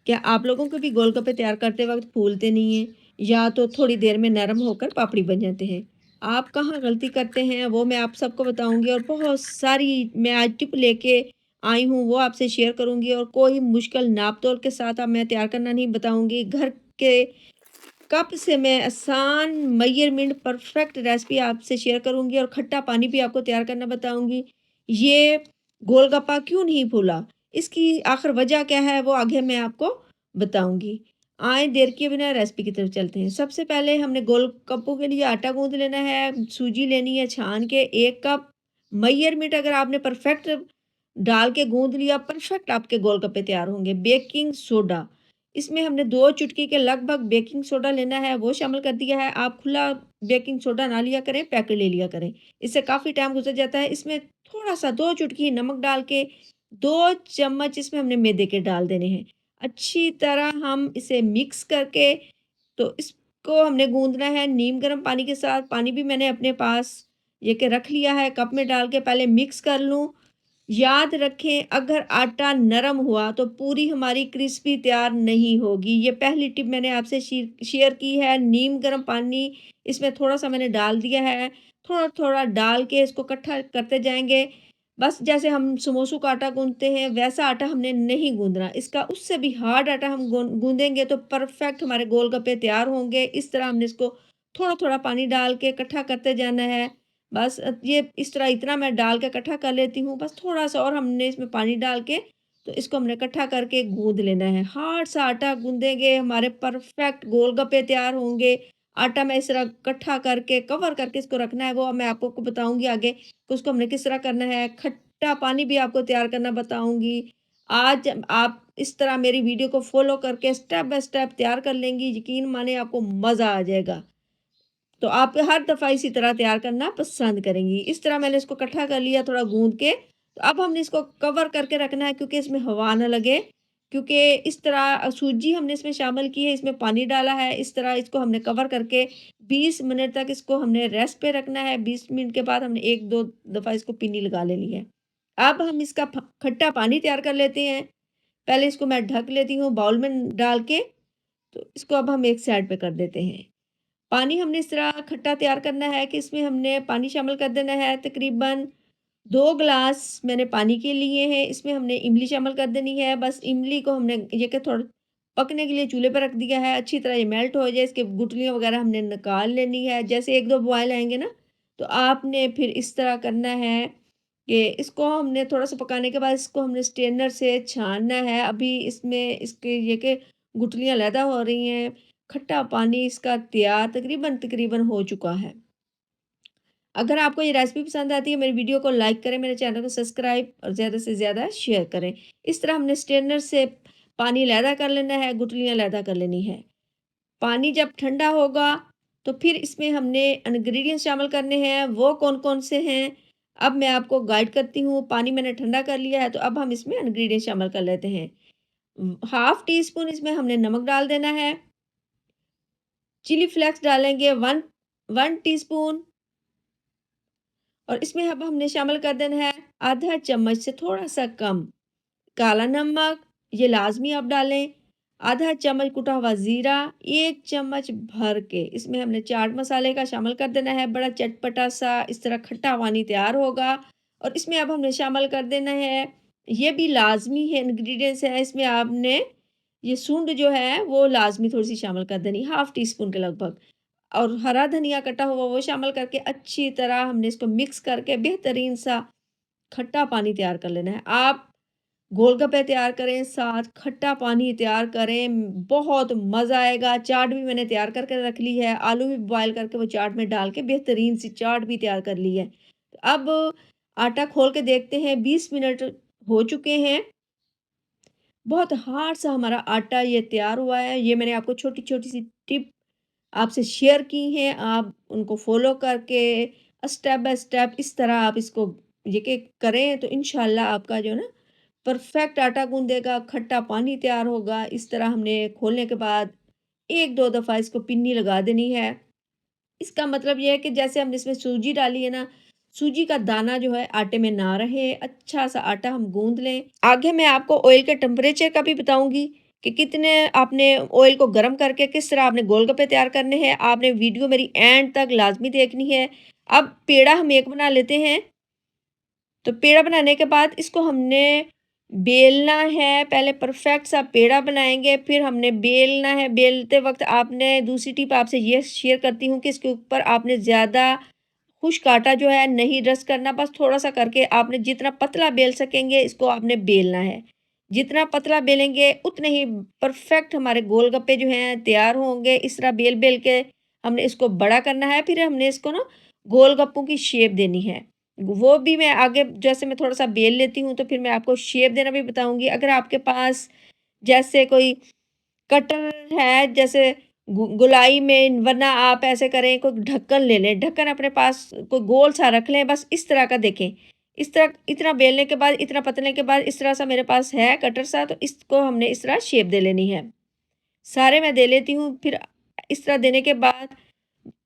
क्या आप लोगों को भी गोलगप्पे तैयार करते वक़्त फूलते नहीं हैं या तो थोड़ी देर में नरम होकर पापड़ी बन जाते हैं? आप कहाँ गलती करते हैं वो मैं आप सबको बताऊँगी और बहुत सारी मैं आज टिप लेके आई हूँ वो आपसे शेयर करूँगी और कोई मुश्किल नाप-तोल के साथ अब मैं तैयार करना नहीं बताऊँगी। घर के कप से मैं आसान मेजरमेंट परफेक्ट रेसिपी आपसे शेयर करूँगी और खट्टा पानी भी आपको तैयार करना बताऊँगी। ये गोलगप्पा क्यों नहीं फूला? इसकी आखिर वजह क्या है वो आगे मैं आपको बताऊँगी। आएँ देर किए बिना रेसिपी की तरफ चलते हैं। सबसे पहले हमने गोलगप्पों के लिए आटा गूँथ लेना है, सूजी लेनी है छान के 1 कप मेजरमेंट अगर आपने परफेक्ट डाल के गूँथ लिया, परफेक्ट आपके गोलगप्पे तैयार होंगे। बेकिंग सोडा इसमें हमने 2 चुटकी के लगभग बेकिंग सोडा लेना है, वो शामिल कर दिया है। आप खुला बेकिंग सोडा ना लिया करें, पैकेट ले लिया करें। इससे काफ़ी टाइम गुज़र जाता है। इसमें थोड़ा-सा 2 चुटकी नमक डाल के 2 चम्मच इसमें हमने मैदे के डाल देने हैं। अच्छी तरह हम इसे मिक्स करके तो इसको हमने गूँदना है नीम गर्म पानी के साथ। पानी भी मैंने अपने पास ये के रख लिया है, कप में डाल के पहले मिक्स कर लूँ। याद रखें अगर आटा नरम हुआ तो पूरी हमारी क्रिस्पी तैयार नहीं होगी। ये पहली टिप मैंने आपसे शेयर की है। नीम गर्म पानी इसमें थोड़ा-सा मैंने डाल दिया है। थोड़ा-थोड़ा डाल के इसको इकट्ठा करते जाएँगे। बस जैसे हम समोसों का आटा गूँथते हैं वैसा आटा हमने नहीं गूँथना। इसका उससे भी हार्ड आटा हम गूँथेंगे तो परफेक्ट हमारे गोलगप्पे तैयार होंगे। इस तरह हमने इसको थोड़ा-थोड़ा पानी डाल के इकट्ठा करते जाना है। बस ये इस तरह इतना मैं डाल के इकट्ठा कर लेती हूँ। बस थोड़ा-सा और हमने इसमें पानी डाल के तो इसको हमने इकट्ठा करके गूँथ लेना है। हार्ड सा आटा गूँथेंगे हमारे परफेक्ट गोलगप्पे तैयार होंगे। आटा मैं इस तरह इकट्ठा करके कवर करके इसको रखना है वो मैं आपको को बताऊँगी आगे कि उसको हमने किस तरह करना है। खट्टा पानी भी आपको तैयार करना बताऊँगी। आज आप इस तरह मेरी वीडियो को फ़ॉलो करके स्टेप बाय स्टेप तैयार कर लेंगी, यकीन मानिए आपको मज़ा आ जाएगा। तो आप हर दफ़ा इसी तरह तैयार करना पसंद करेंगी। इस तरह मैंने इसको इकट्ठा कर लिया थोड़ा गूँथ के, तो अब हमने इसको कवर करके रखना है क्योंकि इसमें हवा ना लगे। क्योंकि इस तरह सूजी हमने इसमें शामिल की है, इसमें पानी डाला है, इस तरह इसको हमने कवर करके 20 मिनट तक इसको हमने रेस्ट पे रखना है। 20 मिनट के बाद हमने 1-2 दफ़ा इसको पिन्नी लगा लेनी है। अब हम इसका खट्टा पानी तैयार कर लेते हैं। पहले इसको मैं ढक लेती हूँ बाउल में डाल के, तो इसको अब हम एक साइड पे कर देते हैं। पानी हमने इस तरह खट्टा तैयार करना है कि इसमें हमने पानी शामिल कर देना है तकरीबन 2 ग्लास मैंने पानी के लिए हैं। इसमें हमने इमली शामिल कर देनी है। बस इमली को हमने ये कि थोड़ा पकने के लिए चूल्हे पर रख दिया है। अच्छी तरह ये मेल्ट हो जाए, इसके गुठलियाँ वगैरह हमने निकाल लेनी है। जैसे 1-2 बॉयल आएँगे ना, तो आपने फिर इस तरह करना है कि इसको हमने थोड़ा-सा पकाने के बाद इसको हमने स्ट्रेनर से छानना है। अभी इसमें इसके ये कि गुठलियाँ अलहदा हो रही हैं। खट्टा पानी इसका तैयार तकरीबन हो चुका है। अगर आपको ये रेसिपी पसंद आती है मेरी वीडियो को लाइक करें, मेरे चैनल को सब्सक्राइब और ज़्यादा से ज़्यादा शेयर करें। इस तरह हमने स्ट्रेनर से पानी अलहदा कर लेना है, गुठलियाँ अलहदा कर लेनी है। पानी जब ठंडा होगा तो फिर इसमें हमने इंग्रेडिएंट्स शामिल करने हैं, वो कौन-कौन से हैं? अब मैं आपको गाइड करती हूँ। पानी मैंने ठंडा कर लिया है तो अब हम इसमें इंग्रेडिएंट्स शामिल कर लेते हैं। हाफ टी स्पून इसमें हमने नमक डाल देना है। चिली फ्लेक्स डालेंगे 1 टीस्पून और इसमें अब हमने शामिल कर देना है आधा चम्मच से थोड़ा-सा कम काला नमक, ये लाज़मी आप डालें। आधा चम्मच कुटा हुआ ज़ीरा, 1 चम्मच भर के इसमें हमने चाट मसाले का शामिल कर देना है, बड़ा चटपटा-सा इस तरह खट्टा पानी तैयार होगा। और इसमें अब हमने शामिल कर देना है, ये भी लाज़मी है इंग्रीडिएंट्स है, इसमें आपने ये सूंड जो है वो लाज़मी थोड़ी-सी शामिल कर देनी, हाफ़ टी स्पून के लगभग। और हरा धनिया कटा हुआ वो शामिल करके अच्छी तरह हमने इसको मिक्स करके बेहतरीन सा खट्टा पानी तैयार कर लेना है। आप गोलगप्पे तैयार करें, साथ खट्टा पानी तैयार करें, बहुत मज़ा आएगा। चाट भी मैंने तैयार करके रख ली है, आलू भी बॉयल करके वो चाट में डाल के बेहतरीन सी चाट भी तैयार कर ली है। अब आटा खोल के देखते हैं, 20 मिनट हो चुके हैं। बहुत हार्ड सा हमारा आटा ये तैयार हुआ है। ये मैंने आपको छोटी-छोटी सी टिप आपसे शेयर की हैं। आप उनको फ़ॉलो करके स्टेप बाय स्टेप इस तरह आप इसको ये कि करें तो इंशाल्लाह आपका जो है ना परफेक्ट आटा गूँधेगा, खट्टा पानी तैयार होगा। इस तरह हमने खोलने के बाद 1-2 दफ़ा इसको पिन्नी लगा देनी है। इसका मतलब ये है कि जैसे हमने इसमें सूजी डाली है ना, सूजी का दाना जो है आटे में ना रहे, अच्छा-सा आटा हम गूँध लें। आगे मैं आपको ऑयल के टेम्परेचर का भी बताऊँगी कि कितने आपने ऑयल को गर्म करके किस तरह आपने गोलगप्पे तैयार करने हैं। आपने वीडियो मेरी एंड तक लाज़मी देखनी है। अब पेड़ा हम एक बना लेते हैं। तो पेड़ा बनाने के बाद इसको हमने बेलना है, पहले परफेक्ट सा पेड़ा बनाएँगे, फिर हमने बेलना है। बेलते वक़्त आपने दूसरी टिप आपसे ये शेयर करती हूँ कि इसके ऊपर आपने ज़्यादा खुश्क आटा जो है नहीं रस्ट करना, बस थोड़ा-सा करके आपने जितना पतला बेल सकेंगे इसको आपने बेलना है। जितना पतला बेलेंगे उतने ही परफेक्ट हमारे गोलगप्पे जो हैं तैयार होंगे। इस तरह बेल-बेल के हमने इसको बड़ा करना है, फिर हमने इसको ना गोलगप्पों की शेप देनी है। वो भी मैं आगे जैसे मैं थोड़ा-सा बेल लेती हूँ, तो फिर मैं आपको शेप देना भी बताऊँगी। अगर आपके पास जैसे कोई कटर है, जैसे गोलाई में, वरना आप ऐसे करें कोई ढक्कन ले लें, ढक्कन अपने पास कोई गोल सा रख लें, बस इस तरह का देखें। इस तरह इतना बेलने के बाद, इतना पतलने के बाद इस तरह सा मेरे पास है कटर सा, तो इसको हमने इस तरह शेप दे लेनी है। सारे मैं दे लेती हूँ, फिर इस तरह देने के बाद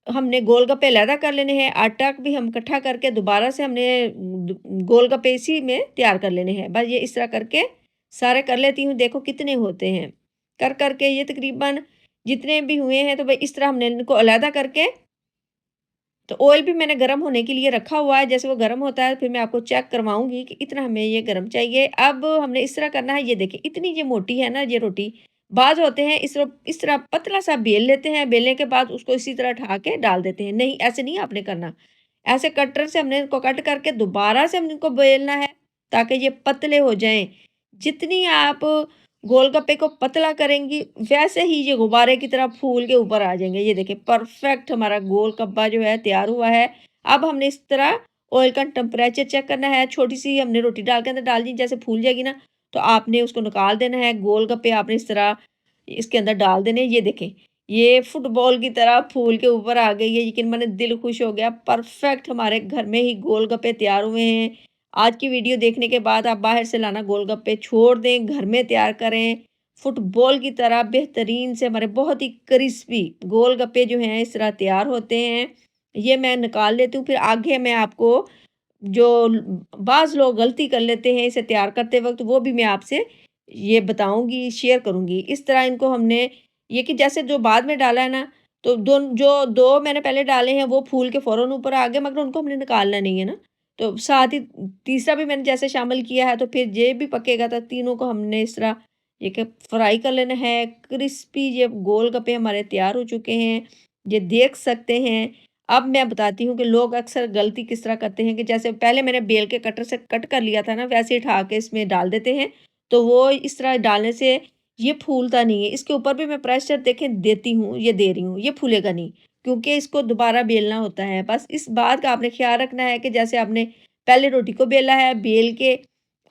हमने गोलगप्पे अलहदा कर लेने हैं, आटा भी हम इकट्ठा करके दोबारा से हमने गोलगप्पे इसी में तैयार कर लेने हैं। बस ये इस तरह करके सारे कर लेती हूँ, देखो कितने होते हैं। कर करके ये तकरीबन जितने भी हुए हैं, तो भाई इस तरह हमने इनको अलहदा करके, तो ऑयल भी मैंने गर्म होने के लिए रखा हुआ है। जैसे वो गर्म होता है फिर मैं आपको चेक करवाऊंगी कि इतना हमें ये गर्म चाहिए। अब हमने इस तरह करना है, ये देखिए इतनी ये मोटी है ना ये रोटी। बाज होते हैं इस तरह पतला सा बेल लेते हैं, बेलने के बाद उसको इसी तरह उठा के डाल देते हैं। नहीं, ऐसे नहीं आपने करना, ऐसे कटर से हमने इनको कट करके दोबारा से हमने इनको बेलना है, ताकि ये पतले हो जाएं। जितनी आप गोलगप्पे को पतला करेंगी, वैसे ही ये गुब्बारे की तरह फूल के ऊपर आ जाएंगे। ये देखिए परफेक्ट हमारा गोलगप्पा जो है तैयार हुआ है। अब हमने इस तरह ऑयल का टेम्परेचर चेक करना है। छोटी सी हमने रोटी डाल के अंदर डाल दी, जैसे फूल जाएगी ना, तो आपने उसको निकाल देना है। गोलगप्पे आपने इस तरह इसके अंदर डाल देने। ये देखें, ये फुटबॉल की तरह फूल के ऊपर आ गई है। यकीन माने दिल खुश हो गया। परफेक्ट हमारे घर में ही गोलगप्पे तैयार हुए हैं। आज की वीडियो देखने के बाद आप बाहर से लाना गोलगप्पे छोड़ दें, घर में तैयार करें। फुटबॉल की तरह बेहतरीन से हमारे बहुत ही क्रिस्पी गोलगप्पे जो हैं इस तरह तैयार होते हैं। ये मैं निकाल लेती हूँ। फिर आगे मैं आपको जो बाज़ लोग गलती कर लेते हैं इसे तैयार करते वक़्त, वो भी मैं आपसे ये बताऊँगी, शेयर करूँगी। इस तरह इनको हमने ये कि जैसे जो बाद में डाला है ना, तो जो 2 मैंने पहले डाले हैं वो फूल के फ़ौरन ऊपर आ गए, मगर उनको हमने निकालना नहीं है ना। तो साथ ही तीसरा भी मैंने जैसे शामिल किया है, तो फिर ये भी पकेगा, तो तीनों को हमने इस तरह ये कि फ्राई कर लेना है। क्रिस्पी ये गोलगप्पे हमारे तैयार हो चुके हैं, ये देख सकते हैं। अब मैं बताती हूँ कि लोग अक्सर गलती किस तरह करते हैं कि जैसे पहले मैंने बेल के कटर से कट कर लिया था ना, वैसे ही उठा के इसमें डाल देते हैं। तो वो इस तरह डालने से ये फूलता नहीं है। इसके ऊपर भी मैं प्रेशर देखें देती हूँ, ये दे रही हूँ, ये फूलेगा नहीं, क्योंकि इसको दोबारा बेलना होता है। बस इस बात का आपने ख़्याल रखना है कि जैसे आपने पहले रोटी को बेला है, बेल के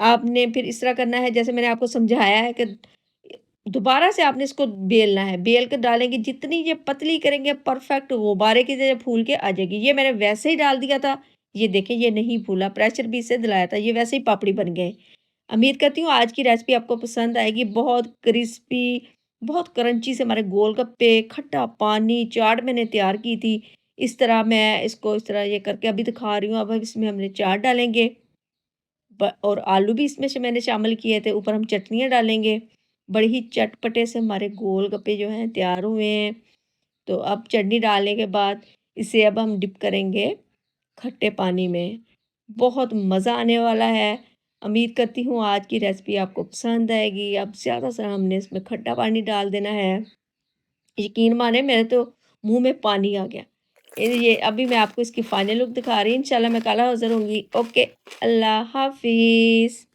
आपने फिर इस तरह करना है जैसे मैंने आपको समझाया है कि दोबारा से आपने इसको बेलना है। बेल कर डालेंगे, जितनी ये पतली करेंगे परफेक्ट गुब्बारे की तरह फूल के आ जाएगी। ये मैंने वैसे ही डाल दिया था, ये देखें ये नहीं फूला, प्रेशर भी इससे दिलाया था, ये वैसे ही पापड़ी बन गए। उम्मीद करती हूँ आज की रेसिपी आपको पसंद आएगी। बहुत क्रिस्पी, बहुत क्रंची से हमारे गोलगप्पे, खट्टा पानी, चाट मैंने तैयार की थी। इस तरह मैं इसको इस तरह ये करके अभी दिखा रही हूँ। अब इसमें हमने चाट डालेंगे और आलू भी इसमें से मैंने शामिल किए थे। ऊपर हम चटनियाँ डालेंगे। बड़े ही चटपटे से हमारे गोलगप्पे जो हैं तैयार हुए हैं। तो अब चटनी डालने के बाद इसे अब हम डिप करेंगे खट्टे पानी में। बहुत मज़ा आने वाला है। उम्मीद करती हूँ आज की रेसिपी आपको पसंद आएगी। अब ज़्यादा से हमने इसमें खट्टा पानी डाल देना है। यकीन माने मेरे तो मुँह में पानी आ गया। ये अभी मैं आपको इसकी फाइनल लुक दिखा रही हूँ। इंशाल्लाह मैं कल हाज़िर होंगी। ओके, अल्लाह हाफ़िज़।